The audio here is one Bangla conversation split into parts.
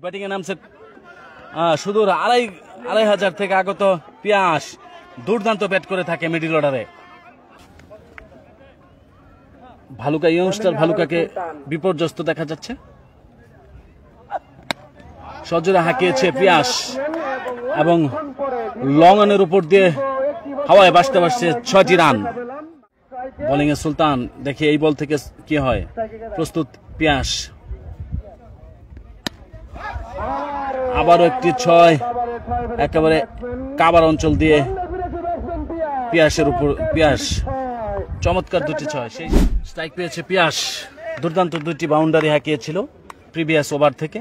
ব্যাটিং এ নামছে সুদূর আড়াই হাজার থেকে আগত পিয়াস। দুর্দান্ত ব্যাট করে থাকে মিডল অর্ডারে। ভালুকা ইয়ংস্টার ভালুকাকে বিপর্যস্ত দেখা যাচ্ছে। সজোরে হাঁকিয়েছে পিয়াস এবং লং অনের উপর দিয়ে হাওয়ায় বাসতে বাসছে 6টি রান। বোলিং এ সুলতান, দেখি এই বল থেকে কি হয়। প্রস্তুত পিয়াস, আবারও একটি 6 একেবারে কাবার অঞ্চল দিয়ে পিয়াসের উপর। পিয়াস চমৎকার দুটি 6, সেই স্ট্রাইক পেয়েছে পিয়াস। দুর্দান্ত দুটি বাউন্ডারি হাঁকিয়েছিল প্রিভিয়াস ওভার থেকে।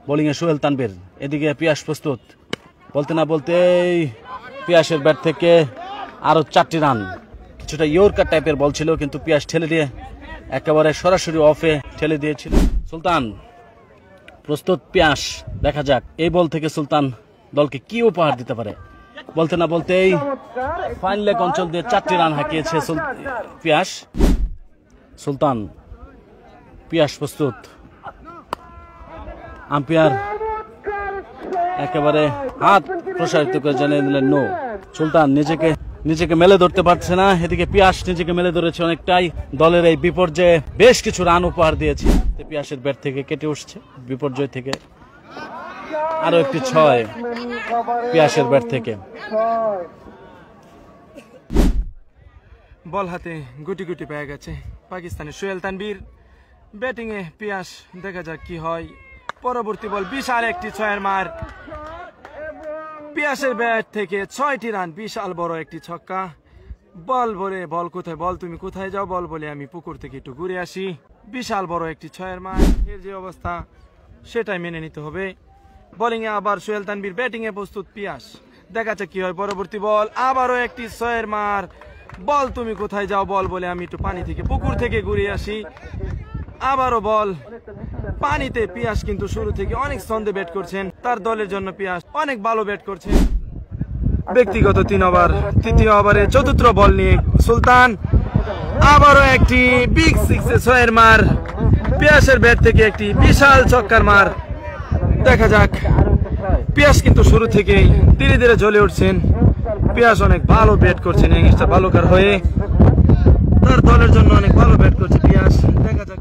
বোলিং এ সোহেল তানভীর, এদিকে পিয়াস প্রস্তুত। বলতে না বলতেই পিয়াসের ব্যাট থেকে আরো 4টি রান। কিছুটা ইয়র্কার টাইপের বল ছিল, কিন্তু পিয়াস ঠেলে দিয়ে একেবারে সরাসরি অফে ঠেলে দিয়েছিল। সুলতান প্রস্তুত, পিয়াস, দেখা যাক এই বল থেকে সুলতান দলকে কি উপহার দিতে পারে। বলতে না বলতেই ফাইন লেগ অঞ্চল দিয়ে 4টি রান হাঁকিয়েছে পিয়াস। সুলতান, পিয়াস প্রস্তুত। আম্পায়ার একেবারে হাত প্রসারিত করে জানিয়ে দিলেন নো। সুলতান নিজেকে মেলে ধরতে পারছে না, এদিকে পিয়াস নিজেকে মেলে ধরেছে অনেকটাই। দলের এই বিপর্যয়ে বেশ কিছু রান উপহার দিয়েছে। পিয়াসের ব্যাট থেকে কেটে উঠছে বিপর্যয় থেকে আরো একটি 6 পিয়াসের ব্যাট থেকে। বল হাতে গুটি গুটি পেয়ে গেছে পাকিস্তানের সোহেল তানভীর। ব্যাটিং এ পিয়াস, দেখা যাক কি হয়। পরবর্তী বল, বিশাল একটি 6-এর মার। পিয়াসের ব্যাট থেকে 6টি রান, বিশাল বড় একটি ছক্কা। বল বলে, বল কোথায়, বল তুমি কোথায় যাও, বল বলে আমি পুকুর থেকে একটু ঘুরে আসি। বিশাল বড় একটি 6-এর মার। এর যে অবস্থা সেটাই মেনে নিতে হবে। বোলিং এ আবার সোহেল তানভীর, ব্যাটিং এ প্রস্তুত পিয়াস। দেখা যাক কি হয়। পরবর্তী বল, আবারও একটি 6-এর মার। বল তুমি কোথায় যাও, বল বলে আমি একটু পানি থেকে পুকুর থেকে ঘুরে আসি। আবারও বল পানিতে। পিয়াস কিন্তু শুরু থেকে অনেক ছন্দে ব্যাট করছেন। তার দলের জন্য পিয়াস অনেক ভালো ব্যাট করছেন। ব্যক্তিগত 3 ওভার, তৃতীয় ওভারে 4র্থ বল নিয়ে সুলতান আবারও একটি বিগ 6-এর মার। পিয়াসের ব্যাট থেকে একটি বিশাল ছক্কার মার। দেখা যাক, পিয়াস কিন্তু শুরু থেকেই ধীরে ধীরে জ্বলে উঠছেন। পিয়াস অনেক ভালো ব্যাট করছেন ইংলিশটা ভালোকার হয়ে। তার দলের জন্য অনেক ভালো ব্যাট করছে পিয়াস। দেখা যাক।